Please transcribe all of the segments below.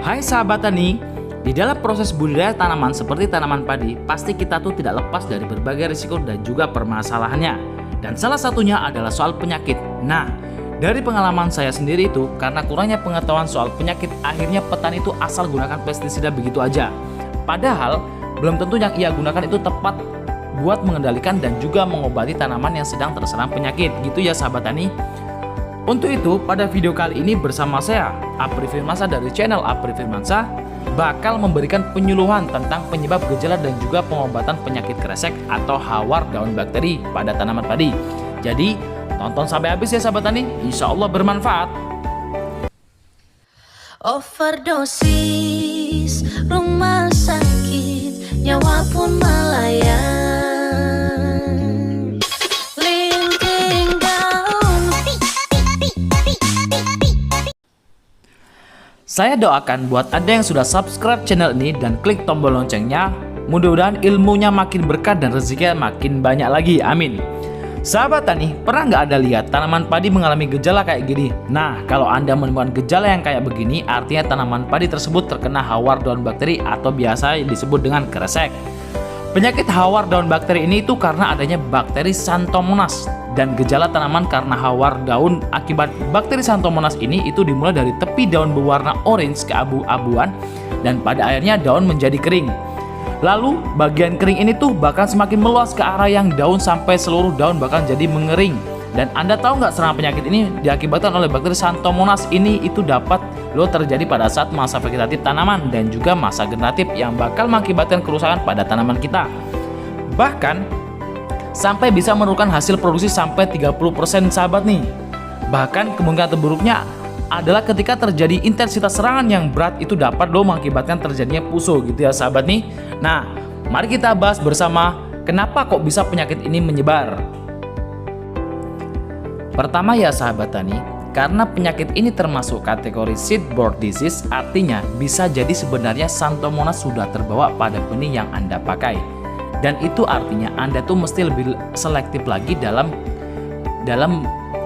Hai sahabat tani, di dalam proses budidaya tanaman seperti tanaman padi, pasti kita tuh tidak lepas dari berbagai risiko dan juga permasalahannya. Dan salah satunya adalah soal penyakit. Nah, dari pengalaman saya sendiri itu, karena kurangnya pengetahuan soal penyakit, akhirnya petani itu asal gunakan pestisida begitu aja. Padahal, belum tentu yang ia gunakan itu tepat buat mengendalikan dan juga mengobati tanaman yang sedang terserang penyakit. Gitu ya sahabat tani. Untuk itu, pada video kali ini bersama saya, Apri Firmansyah dari channel Apri Firmansyah, bakal memberikan penyuluhan tentang penyebab gejala dan juga pengobatan penyakit kresek atau hawar daun bakteri pada tanaman padi. Jadi, tonton sampai habis ya sahabat tani, insya Allah bermanfaat. Overdosis, rumah sakit, nyawa pun melayang. Saya doakan buat Anda yang sudah subscribe channel ini dan klik tombol loncengnya, mudah-mudahan ilmunya makin berkah dan rezekinya makin banyak lagi, amin. Sahabat tani, pernah nggak Anda lihat tanaman padi mengalami gejala kayak gini? Nah, kalau Anda menemukan gejala yang kayak begini, artinya tanaman padi tersebut terkena hawar daun bakteri atau biasa disebut dengan kresek. Penyakit hawar daun bakteri ini itu karena adanya bakteri Xanthomonas, dan gejala tanaman karena hawar daun akibat bakteri Xanthomonas ini itu dimulai dari tepi daun berwarna orange ke abu-abuan dan pada akhirnya daun menjadi kering. Lalu bagian kering ini tuh bahkan semakin meluas ke arah yang daun sampai seluruh daun bahkan jadi mengering. Dan Anda tahu nggak serangan penyakit ini diakibatkan oleh bakteri Xanthomonas ini itu dapat terjadi pada saat masa vegetatif tanaman dan juga masa generatif yang bakal mengakibatkan kerusakan pada tanaman kita. Bahkan sampai bisa menurunkan hasil produksi sampai 30% sahabat nih. Bahkan kemungkinan terburuknya adalah ketika terjadi intensitas serangan yang berat itu dapat mengakibatkan terjadinya puso gitu ya sahabat nih. Nah, mari kita bahas bersama kenapa kok bisa penyakit ini menyebar. Pertama ya sahabat tani, karena penyakit ini termasuk kategori seedborne disease, artinya bisa jadi sebenarnya Xanthomonas sudah terbawa pada benih yang Anda pakai. Dan itu artinya Anda tuh mesti lebih selektif lagi dalam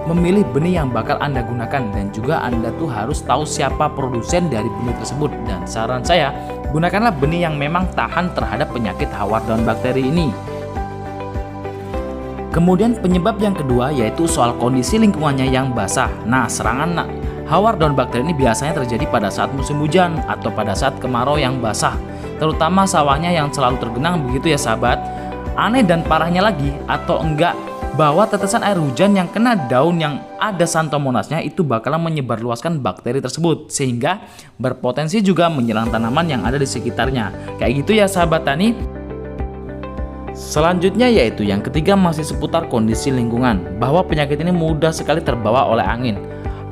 memilih benih yang bakal Anda gunakan, dan juga Anda tuh harus tahu siapa produsen dari benih tersebut. Dan saran saya, gunakanlah benih yang memang tahan terhadap penyakit hawar daun bakteri ini. Kemudian penyebab yang kedua yaitu soal kondisi lingkungannya yang basah. Nah, serangan hawar daun bakteri ini biasanya terjadi pada saat musim hujan atau pada saat kemarau yang basah, terutama sawahnya yang selalu tergenang begitu ya sahabat. Aneh dan parahnya lagi atau enggak, bahwa tetesan air hujan yang kena daun yang ada Xanthomonasnya itu bakalan menyebarluaskan bakteri tersebut, sehingga berpotensi juga menyerang tanaman yang ada di sekitarnya. Kayak gitu ya sahabat tani. Selanjutnya yaitu yang ketiga masih seputar kondisi lingkungan, bahwa penyakit ini mudah sekali terbawa oleh angin.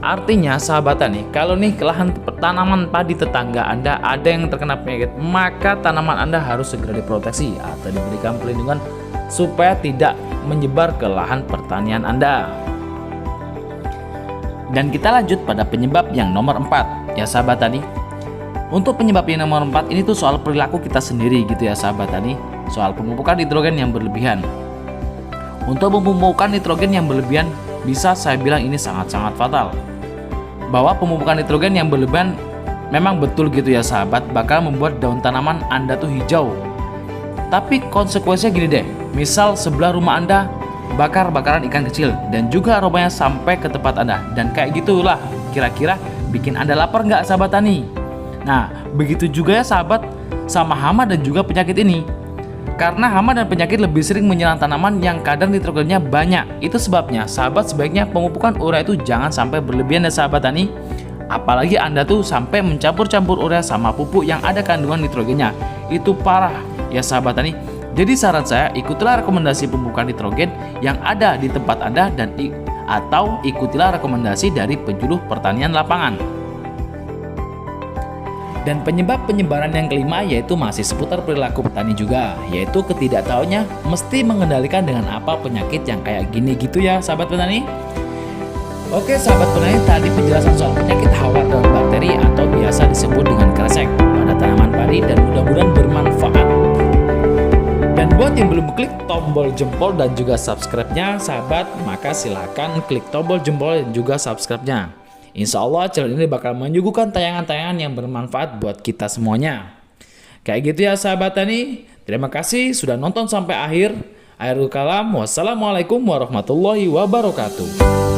Artinya sahabat tani, kalau nih ke lahan tanaman padi tetangga Anda ada yang terkena penyakit, maka tanaman Anda harus segera diproteksi atau diberikan perlindungan supaya tidak menyebar ke lahan pertanian Anda. Dan kita lanjut pada penyebab yang nomor 4 ya sahabat tani. Untuk penyebab yang nomor 4 ini tuh soal perilaku kita sendiri gitu ya sahabat tani, soal pemupukan nitrogen yang berlebihan. Untuk pemupukan nitrogen yang berlebihan bisa saya bilang ini sangat-sangat fatal. Bahwa pemupukan nitrogen yang berlebihan memang betul gitu ya sahabat, bakal membuat daun tanaman Anda tuh hijau. Tapi konsekuensinya gini deh, misal sebelah rumah Anda bakar-bakaran ikan kecil dan juga aromanya sampai ke tempat Anda, dan kayak gitulah kira-kira bikin Anda lapar nggak sahabat tani? Nah, begitu juga ya sahabat sama hama dan juga penyakit ini. Karena hama dan penyakit lebih sering menyerang tanaman yang kadar nitrogennya banyak. Itu sebabnya sahabat sebaiknya pemupukan urea itu jangan sampai berlebihan ya sahabat tani. Apalagi Anda tuh sampai mencampur-campur urea sama pupuk yang ada kandungan nitrogennya. Itu parah ya sahabat tani. Jadi saran saya, ikutilah rekomendasi pemupukan nitrogen yang ada di tempat Anda atau ikutilah rekomendasi dari penjuru pertanian lapangan. Dan penyebab penyebaran yang kelima yaitu masih seputar perilaku petani juga, yaitu ketidaktahuannya mesti mengendalikan dengan apa penyakit yang kayak gini gitu ya sahabat petani. Oke sahabat petani, tadi penjelasan soal penyakit hawar daun bakteri atau biasa disebut dengan kresek pada tanaman padi, dan mudah-mudahan bermanfaat. Dan buat yang belum klik tombol jempol dan juga subscribe-nya sahabat, maka silahkan klik tombol jempol dan juga subscribe-nya. Insya Allah channel ini bakal menyuguhkan tayangan-tayangan yang bermanfaat buat kita semuanya. Kayak gitu ya sahabat Tani. Terima kasih sudah nonton sampai akhir. Akhirul kalam, wassalamualaikum warahmatullahi wabarakatuh.